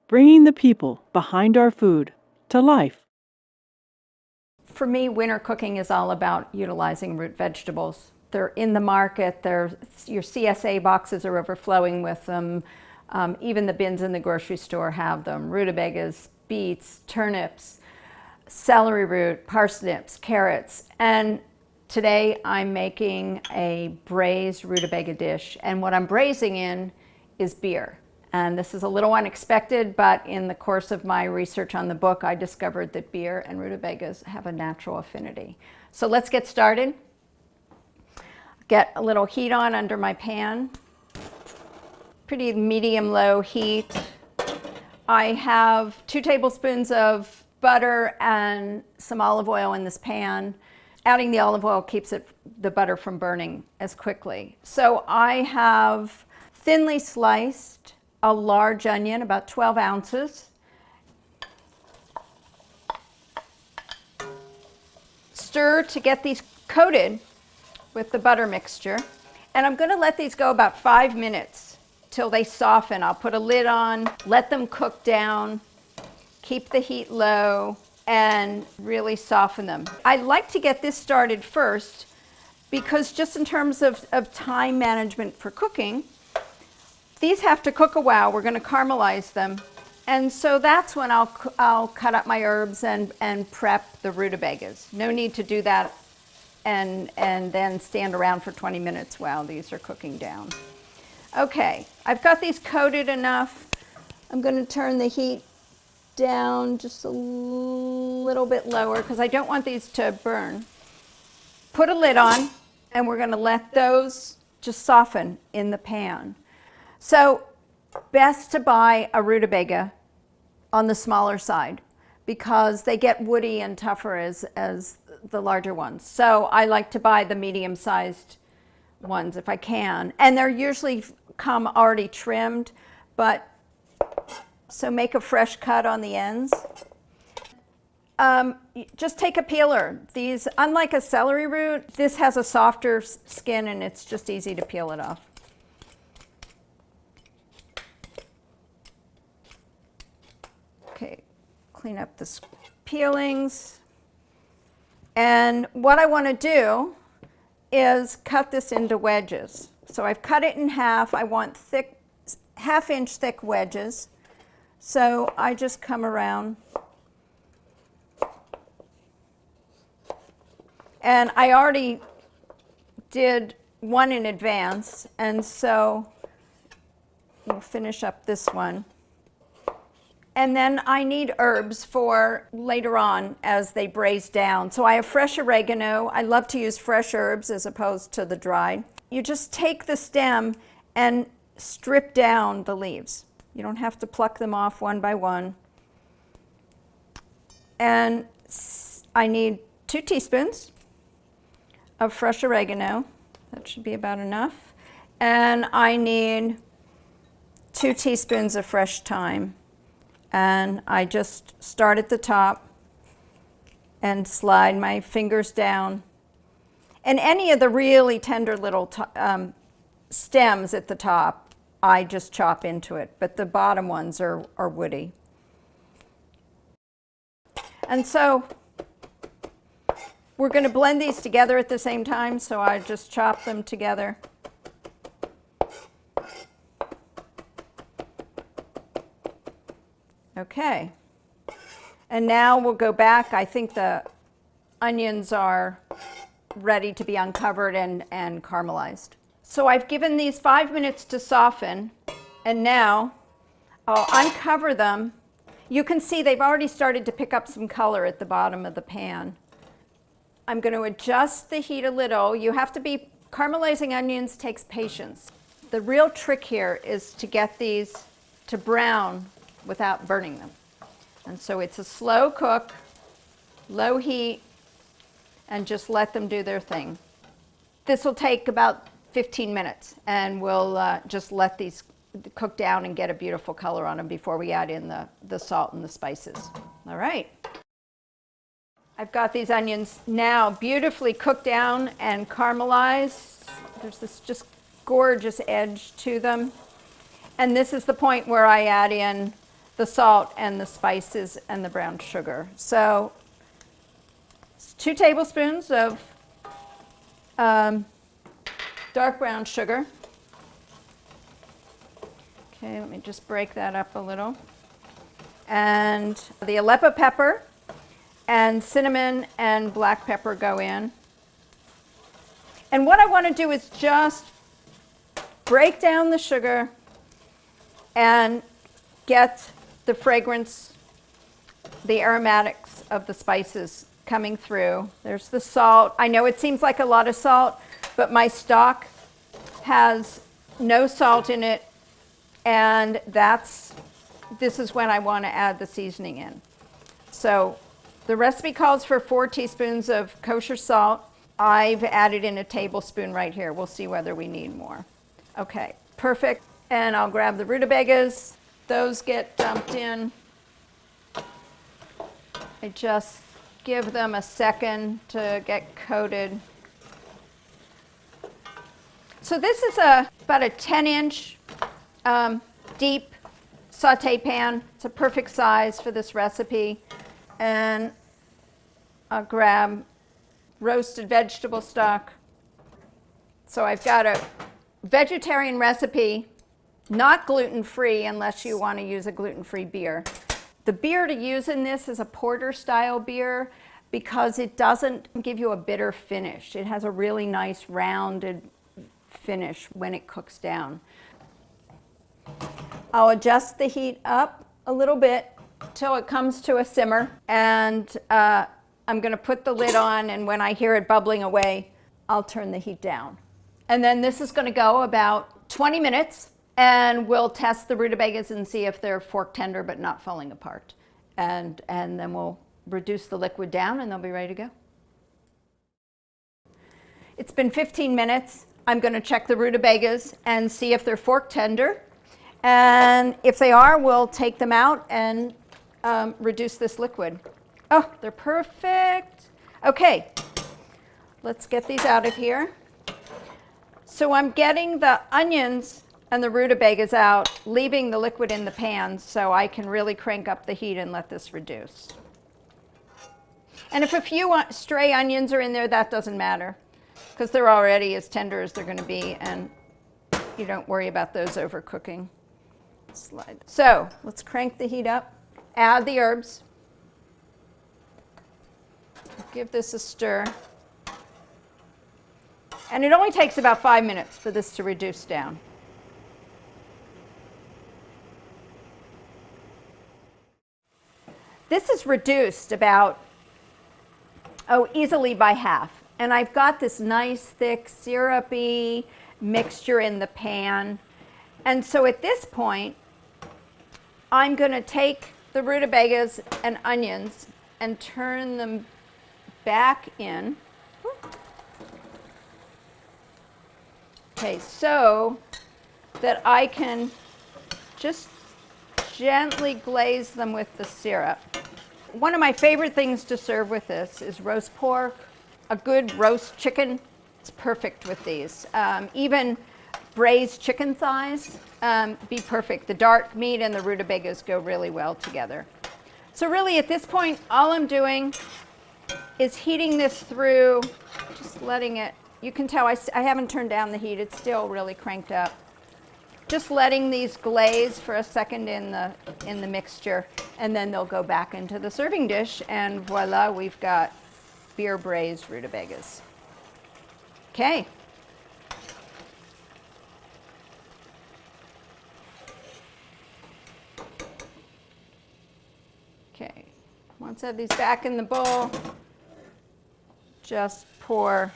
bringing the people behind our food to life. For me, winter cooking is all about utilizing root vegetables. They're in the market, your CSA boxes are overflowing with them. Even the bins in the grocery store have them. Rutabagas, beets, turnips, celery root, parsnips, carrots. And today I'm making a braised rutabaga dish. And what I'm braising in is beer. And this is a little unexpected, but in the course of my research on the book, I discovered that beer and rutabagas have a natural affinity. So let's get started. Get a little heat on under my pan. Pretty medium-low heat. I have 2 tablespoons of butter and some olive oil in this pan. Adding the olive oil keeps the butter from burning as quickly. So I have thinly sliced a large onion, about 12 ounces. Stir to get these coated with the butter mixture. And I'm going to let these go about 5 minutes till they soften. I'll put a lid on, let them cook down, keep the heat low, and really soften them. I like to get this started first because just in terms of time management for cooking, these have to cook a while. We're going to caramelize them. And so that's when I'll cut up my herbs and prep the rutabagas. No need to do that and then stand around for 20 minutes while these are cooking down. Okay, I've got these coated enough. I'm going to turn the heat down just a little bit lower because I don't want these to burn. Put a lid on, and we're going to let those just soften in the pan. So best to buy a rutabaga on the smaller side because they get woody and tougher as the larger ones. So I like to buy the medium-sized ones if I can. And they're usually come already trimmed, but so make a fresh cut on the ends. Just take a peeler. These, unlike a celery root, this has a softer skin and it's just easy to peel it off. Okay, clean up the peelings. And what I want to do is cut this into wedges. So I've cut it in half. I want thick, half-inch thick wedges. So I just come around. And I already did one in advance, and so we'll finish up this one. And then I need herbs for later on as they braise down. So I have fresh oregano. I love to use fresh herbs as opposed to the dried. You just take the stem and strip down the leaves. You don't have to pluck them off one by one. And I need 2 teaspoons of fresh oregano. That should be about enough. And I need 2 teaspoons of fresh thyme. And I just start at the top and slide my fingers down. And any of the really tender little stems at the top, I just chop into it. But the bottom ones are woody. And so we're going to blend these together at the same time, so I just chop them together. Okay, and now we'll go back. I think the onions are ready to be uncovered and caramelized. So I've given these 5 minutes to soften, and now I'll uncover them. You can see they've already started to pick up some color at the bottom of the pan. I'm going to adjust the heat a little. You have to be, caramelizing onions takes patience. The real trick here is to get these to brown without burning them. And so it's a slow cook, low heat, and just let them do their thing. This will take about 15 minutes, and we'll just let these cook down and get a beautiful color on them before we add in the salt and the spices. All right. I've got these onions now beautifully cooked down and caramelized. There's this just gorgeous edge to them. And this is the point where I add in the salt and the spices and the brown sugar. So 2 tablespoons of dark brown sugar. Okay, let me just break that up a little. And the Aleppo pepper and cinnamon and black pepper go in. And what I want to do is just break down the sugar and get the fragrance, the aromatics of the spices coming through. There's the salt. I know it seems like a lot of salt, but my stock has no salt in it, and this is when I want to add the seasoning in. So the recipe calls for 4 teaspoons of kosher salt. I've added in a tablespoon right here. We'll see whether we need more. Okay, perfect. And I'll grab the rutabagas. Those get dumped in. I just give them a second to get coated. So this is about a 10-inch deep saute pan. It's a perfect size for this recipe. And I'll grab roasted vegetable stock. So I've got a vegetarian recipe, not gluten-free unless you want to use a gluten-free beer. The beer to use in this is a porter style beer because it doesn't give you a bitter finish. It has a really nice rounded finish when it cooks down. I'll adjust the heat up a little bit till it comes to a simmer, and I'm going to put the lid on, and when I hear it bubbling away, I'll turn the heat down. And then this is going to go about 20 minutes, and we'll test the rutabagas and see if they're fork tender but not falling apart. And then we'll reduce the liquid down, and they'll be ready to go. It's been 15 minutes. I'm going to check the rutabagas and see if they're fork tender. And if they are, we'll take them out and reduce this liquid. Oh, they're perfect. Okay, let's get these out of here. So I'm getting the onions and the rutabagas out, leaving the liquid in the pan so I can really crank up the heat and let this reduce. And if a few stray onions are in there, that doesn't matter because they're already as tender as they're going to be, and you don't worry about those overcooking. Slide. So let's crank the heat up, add the herbs, give this a stir. And it only takes about 5 minutes for this to reduce down. This is reduced about, easily by half. And I've got this nice, thick, syrupy mixture in the pan. And so at this point, I'm going to take the rutabagas and onions and turn them back in. Okay, so that I can just gently glaze them with the syrup. One of my favorite things to serve with this is roast pork, a good roast chicken. It's perfect with these. Even braised chicken thighs be perfect. The dark meat and the rutabagas go really well together. So really at this point, all I'm doing is heating this through, just letting it, you can tell I haven't turned down the heat. It's still really cranked up. Just letting these glaze for a second in the mixture, and then they'll go back into the serving dish, and voila, we've got beer braised rutabagas. Okay. Okay, once I have these back in the bowl, just pour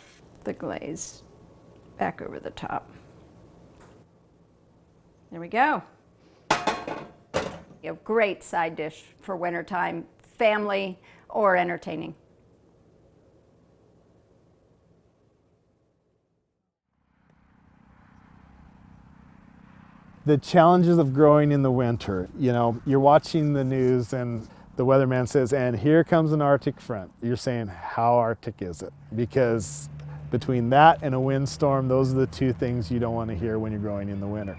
the glaze back over the top. There we go. A great side dish for wintertime, family, or entertaining. The challenges of growing in the winter. You know, you're watching the news and the weatherman says, and here comes an Arctic front. You're saying, how Arctic is it? Because between that and a windstorm, those are the two things you don't want to hear when you're growing in the winter.